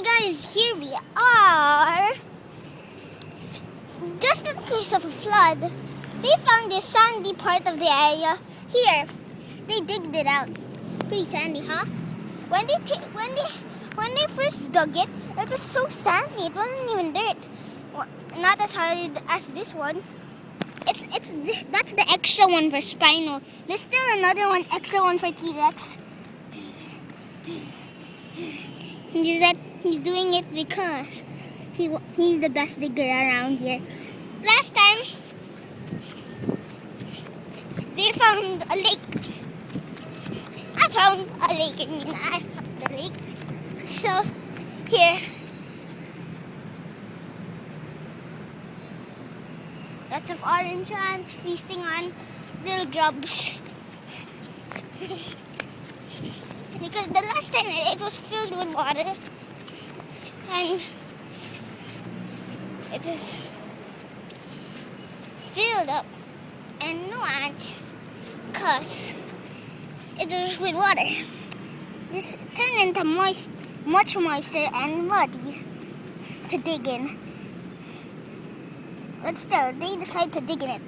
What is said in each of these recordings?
guys, here we are. Just in case of a flood, they found this sandy part of the area. Here, they digged it out. Pretty sandy, huh? When they first dug it, it was so sandy. It wasn't even dirt. Well, not as hard as this one. That's the extra one for Spino. There's still another one, extra one for T-Rex. He's doing it because he's the best digger around here. Last time, they found a lake. I found a lake. I found the lake. So, here. Lots of orange ants feasting on little grubs. Because the last time it was filled with water. And it is filled up and no ants because it was with water. This turned into much moister and muddy to dig in. But still, they decide to dig in it.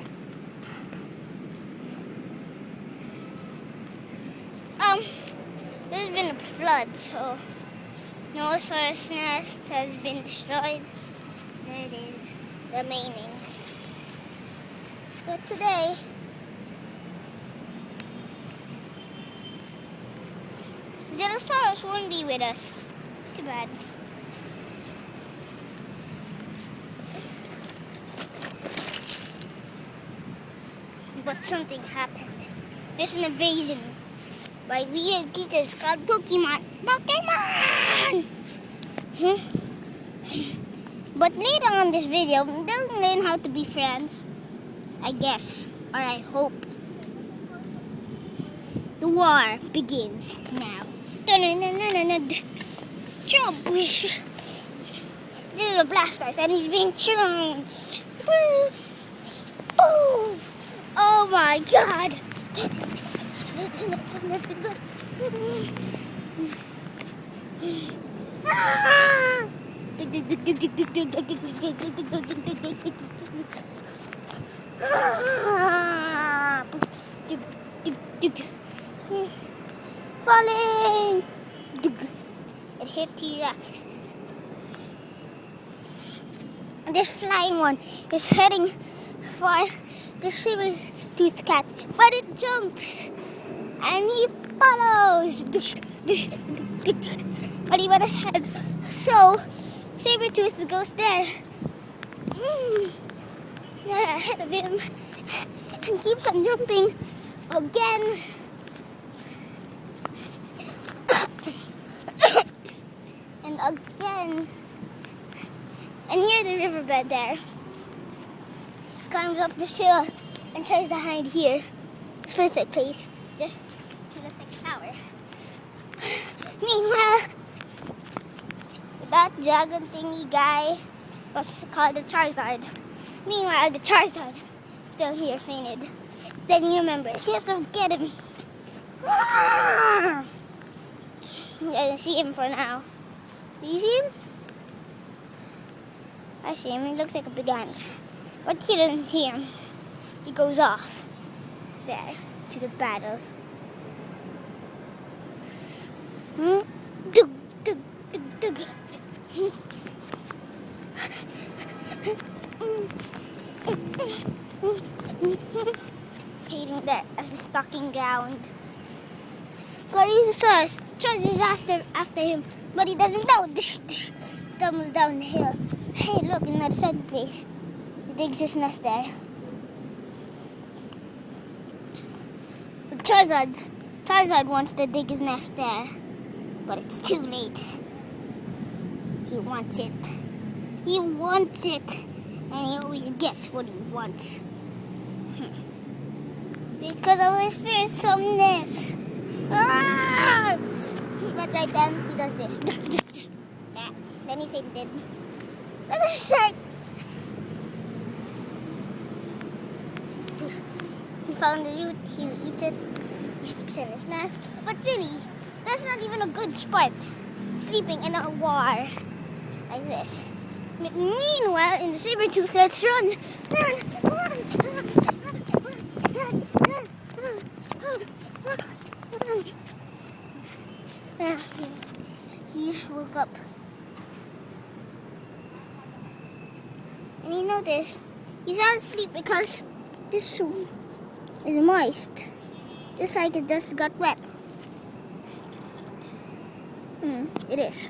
There's been a flood, so Dinosaur's nest has been destroyed. There it is, the remainings. But today, Dinosaurs won't be with us. Too bad. But something happened. There's an invasion by weird creatures called Pokemon. But later on this video, they'll learn how to be friends. I guess. Or I hope. The war begins now. Jump! This is a Blastoise and he's being churned. Oh my god! Falling! It hit T-Rex. This flying one is heading for the saber-toothed cat, but it jumps and he follows. But he went ahead, so saber-tooth goes there. They're ahead of him and keeps on jumping again. And again. And near the riverbed there, climbs up this hill and tries to hide here. It's a perfect place. Just it looks like a tower. Meanwhile, that dragon thingy guy was called the Charizard. Meanwhile, the Charizard still here fainted. Then you remember, he has to get him. I didn't see him for now. Do you see him? I see him. He looks like a big ant. But he doesn't see him. He goes off there to the battle. Dug, dug, dug, dug. Hating that as a stalking ground. Dinosaur tries disaster after him, but he doesn't know. Tumbles down the hill. Hey, look, in that sad place. He digs his nest there. Charizard wants to dig his nest there, but it's too late. He wants it. He wants it, and he always gets what he wants. Because of his fearsomeness. Ah! But right then, he does this. Yeah, then he fainted. Look at the shark. He found the root, he eats it, he sleeps in his nest. But really, that's not even a good spot. sleeping in a war like this. Meanwhile, in the saber-tooth, let's run. He woke up. And he noticed he fell asleep because this shoe is moist. Just like it just got wet. It is.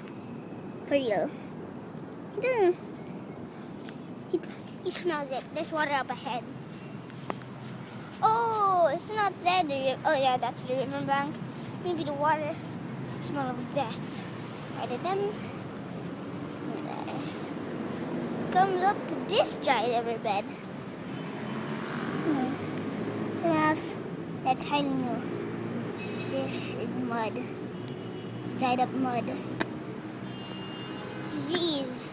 For real. He smells it. There's water up ahead. Oh, it's not there. Oh yeah, that's the riverbank. Maybe the water smell of death. Right at them. There. Comes up to this dry riverbed. Smells that's highly new. This is mud. Dried up mud. These,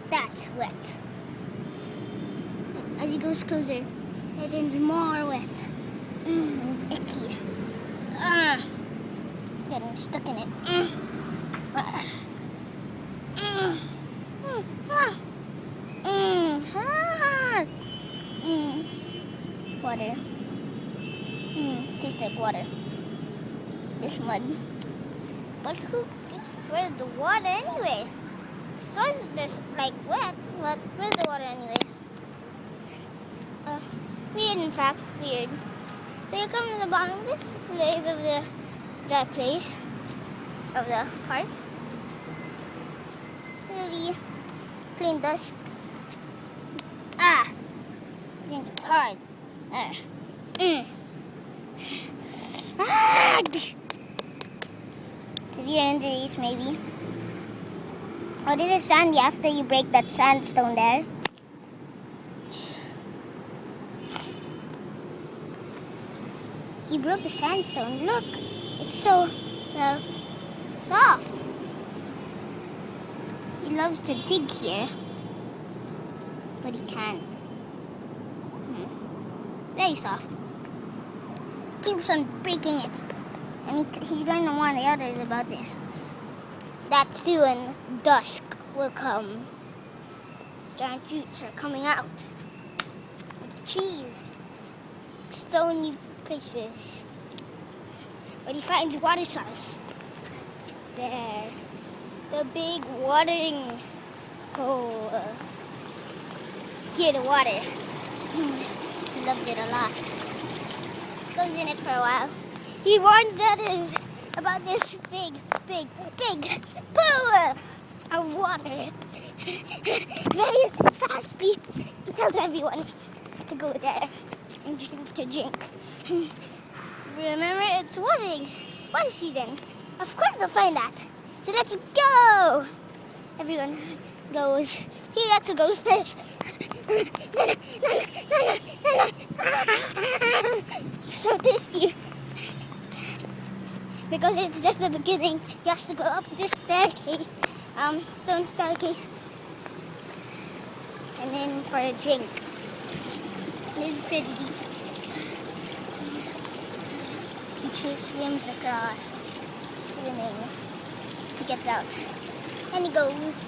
that's wet. As he goes closer, it turns more wet. Icky. Getting stuck in it. Water. Tastes like water. This mud. But where's the water anyway? So there's like wet, but where's the water anyway? Weird, in fact, weird. So here comes along this place of the dry place of the park. Really plain dust. Against hard. Severe injuries, maybe. Oh, this is sandy after you break that sandstone there. He broke the sandstone. Look, it's so soft. He loves to dig here, but he can't. Very soft. Keeps on breaking it, and he's going to warn the others about this. That soon dusk will come. Giant roots are coming out. With trees, stony places. But he finds water source. There. The big watering hole. Hear the water. He loves it a lot. Goes in it for a while. He warns the others about this big pool of water. Very fastly, he tells everyone to go there and drink. Remember, it's water season. Of course they'll find that. So let's go. Everyone goes. He actually goes first. So thirsty. Because it's just the beginning. He has to go up this staircase, stone staircase, and then for a drink. It is pretty deep. He swims across, swimming. He gets out, and he goes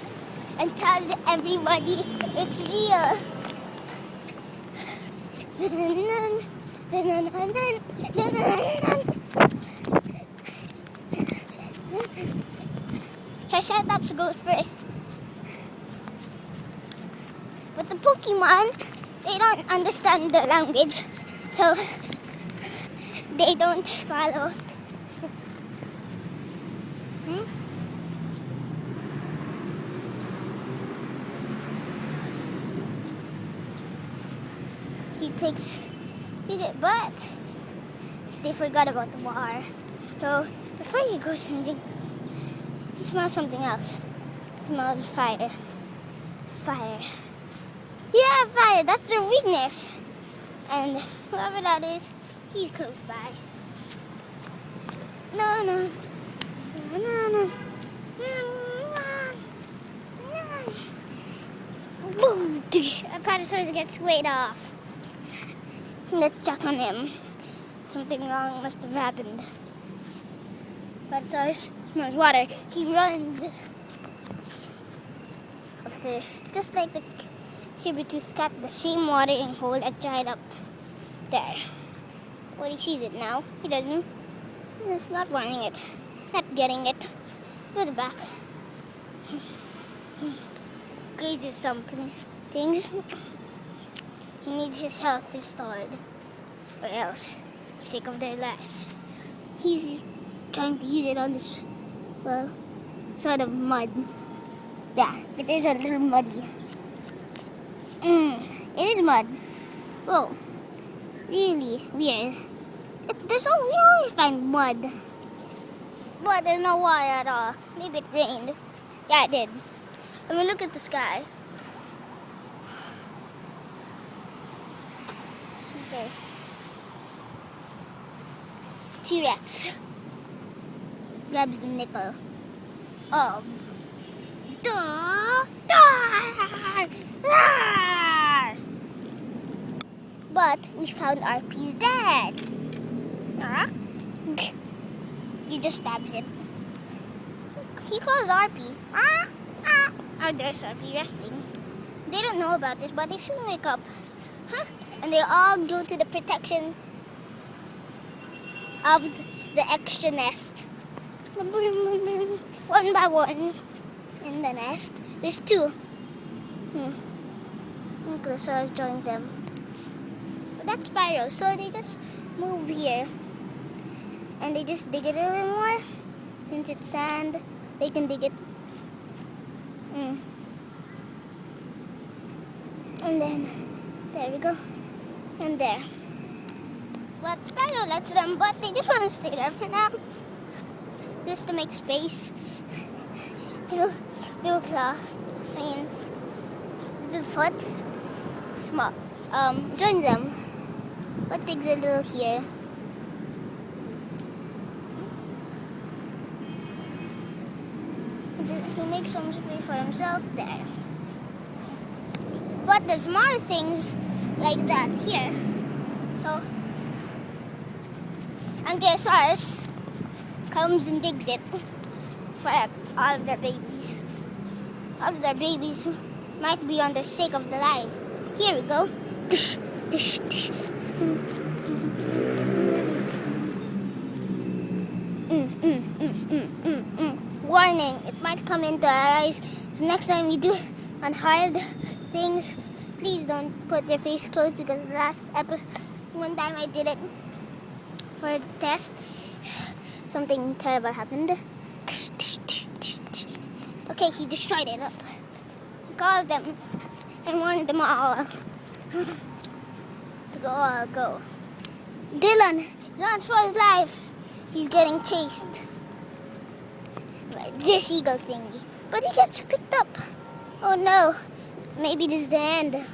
and tells everybody it's real. Triceratops goes first. But the Pokemon, they don't understand the language, so they don't follow. He takes it, but they forgot about the war. So before he goes and drink, he smells something else. He smells fire. Fire. Yeah, fire. That's their weakness. And whoever that is, he's close by. No. Boom! Apatosaurus gets weighed off. Let's check on him. Something wrong must have happened. Apatosaurus smells water, he runs of this. Just like the saber-toothed cat, the same watering hole that dried up there. But he sees it now. He doesn't. He's not wanting it. Not getting it. He goes back. Grazes some things. He needs his health restored. Or else, for the sake of their lives. He's trying to use it on this, well, sort of mud. Yeah, it is a little muddy. It is mud. Whoa. Really weird. We always find mud. But there's no water at all. Maybe it rained. Yeah, it did. I mean, look at the sky. Okay. T-Rex grabs the nickel of but we found RP's dad. He just stabs it. He calls RP. Oh, there's RP resting. They don't know about this, but they soon wake up. And they all go to the protection of the extra nest. One by one in the nest. There's two. Dinosaur joins them. But that's Spyro, so they just move here. And they just dig it a little more. Since it's sand, they can dig it. And then, there we go. And there. But Spyro lets them, but they just want to stay there for now. Just to make space. Little claw. Little foot. Small. Joins them. But digs a little here. He makes some space for himself there. But there's more things like that here. So, Ankylosaurus comes and digs it for all of their babies. All of their babies might be on the sake of the life. Here we go. Dish, dish, dish. Warning, it might come into our eyes. So next time you do it on hard things, please don't put your face close, because last episode, one time I did it for the test, something terrible happened. Okay, he destroyed it up. He called them and wanted them all to go. Dylan runs for his life. He's getting chased by this eagle thingy. But he gets picked up. Oh no. Maybe this is the end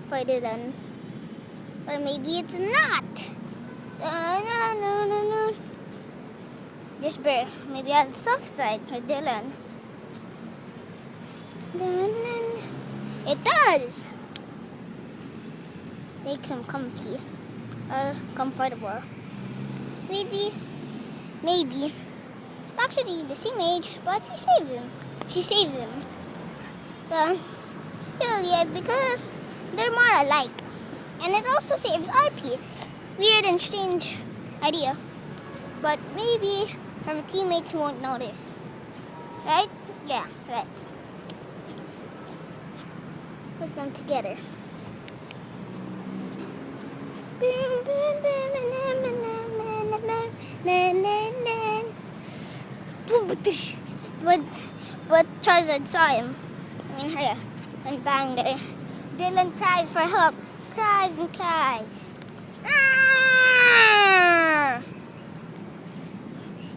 for Dylan. Or maybe it's not. No. This bear maybe has a soft side for Dylan. It does. Makes him comfy. Or comfortable. Maybe. Actually, the same age, but she saves him. Well, yeah, because they're more alike. And it also saves RP. Weird and strange idea. But maybe her teammates won't notice. Right? Yeah, right. Put them together. But Charizard saw him. Her. And banged her. Dylan cries for help. Cries and cries.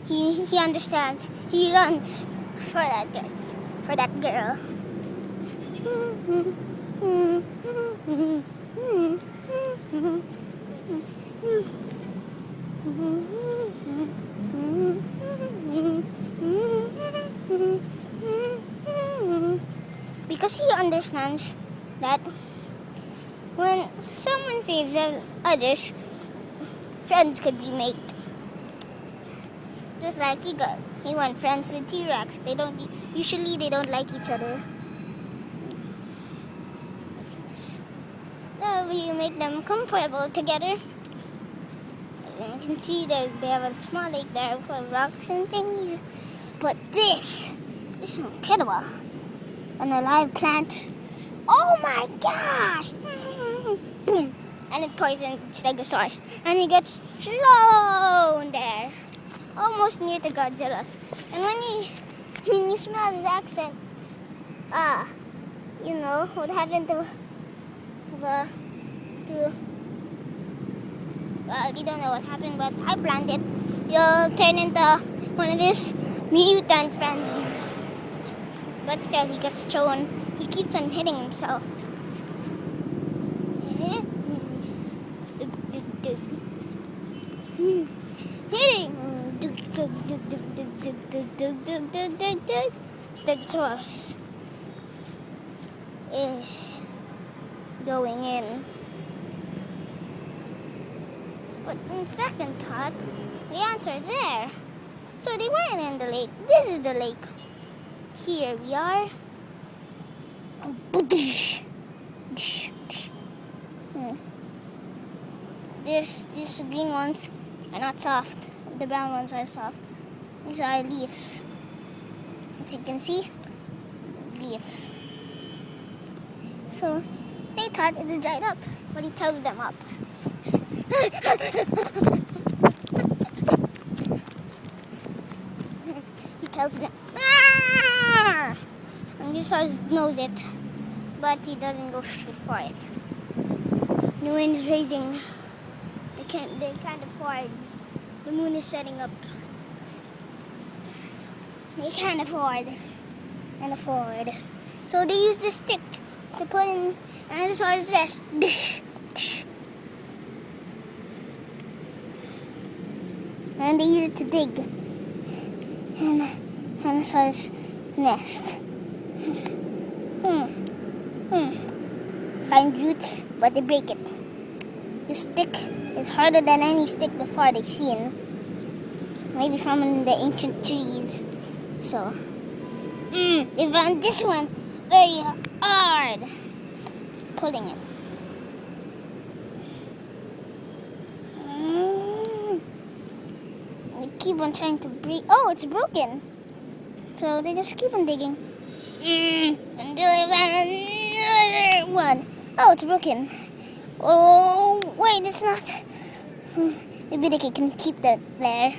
He understands. He runs for that girl. Because he understands that when someone saves others, friends could be made. Just like he went friends with T-Rex. They don't like each other. So you make them comfortable together. And you can see that they have a small lake there for rocks and things. But this is incredible. An alive plant. Oh my gosh! Boom! And it poisons stegosaurus. And he gets thrown there. Almost near to Godzilla's. And when you smell his accent, you know what happened to well, you don't know what happened, but I planned it. You'll turn into one of his mutant friends. But still, he gets thrown. He keeps on hitting himself. Hitting. Stegosaurus is going in. But in second thought, the answer is there. So they went in the lake. This is the lake. Here we are. These green ones are not soft. The brown ones are soft. These are leaves. As you can see, leaves. So they thought it was dried up, but he tells them up. He tells them, "Arr!" And this horse knows it, but he doesn't go straight for it. The wind is raising. They can't afford. The moon is setting up. They can't afford. So they use the stick to put in Dinosaur's vest. And they use it to dig Dinosaur's nest. Find roots, but they break it. The stick is harder than any stick before they've seen. Maybe from the ancient trees. So, they found this one very hard. Pulling it. They keep on trying to break. Oh, it's broken. So they just keep on digging. Until they found another one. Oh, it's broken. Oh, wait, it's not. Maybe they can keep that there.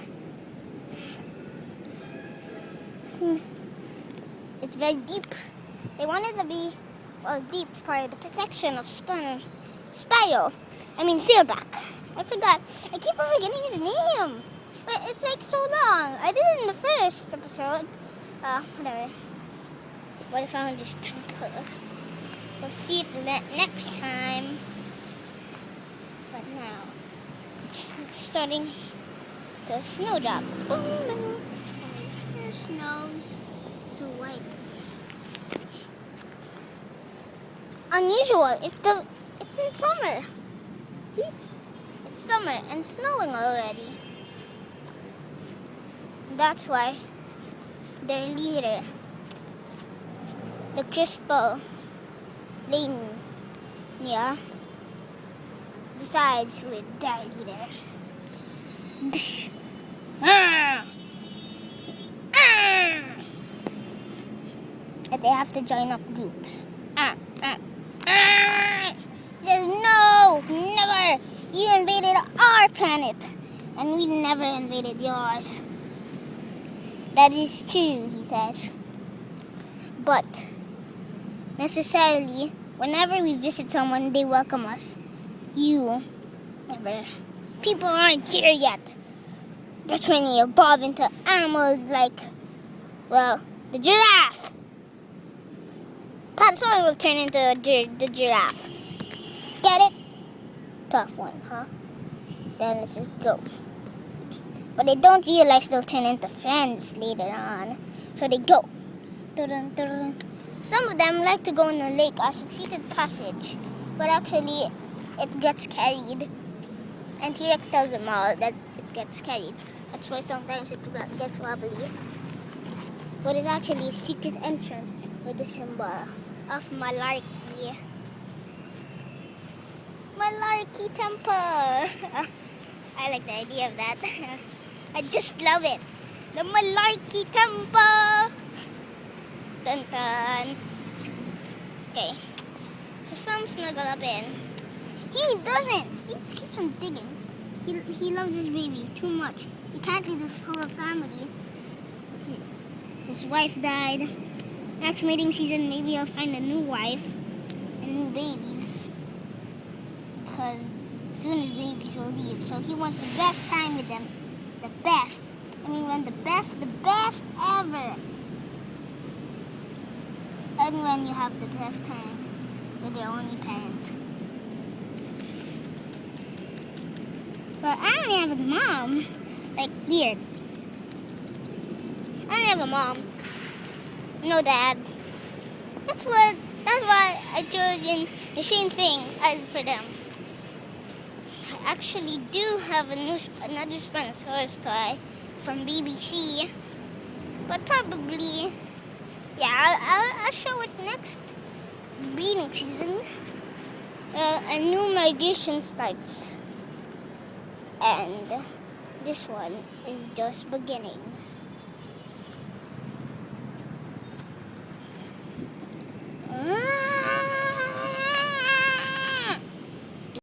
It's very deep. They wanted to be, deep for the protection of Spyro. Silverback. I forgot. I keep on forgetting his name. But it's like so long. I did it in the first episode. Whatever. But I found this temple. We'll see it next time. But now, it's starting to snowdrop. Boom, boom. It snows. So white. Unusual. It's in summer. See? It's summer and snowing already. That's why their leader, the Crystal Lania, decides with their leader. That they have to join up groups. There's no, never. You invaded our planet, and we never invaded yours. That is true, he says. But necessarily, whenever we visit someone, they welcome us. You never. People aren't here yet. That's when you evolve into animals like, the giraffe. Dinosaur will turn into the giraffe. Get it? Tough one, huh? Then let's just go. But they don't realize they'll turn into friends later on. So they go. Some of them like to go in the lake as a secret passage. But actually, it gets carried. And T-Rex tells them all that it gets carried. That's why sometimes it gets wobbly. But it's actually a secret entrance with the symbol of Malarkey. Malarkey Temple! I like the idea of that. I just love it. The Malarkey Temple! Dun dun. Okay. So some snuggle up in. He doesn't. He just keeps on digging. He loves his baby too much. He can't leave this whole family. His wife died. Next mating season, maybe he'll find a new wife and new babies. Because soon his babies will leave. So he wants the best time with them. The best. I mean, when the best ever. And when you have the best time with your only parent. But I only have a mom. Like, weird. I don't have a mom. No dad. That's why I chose in the same thing as for them. I actually do have another Spinosaurus toy from BBC. But probably, yeah, I'll show it next breeding season. A new migration starts. And this one is just beginning.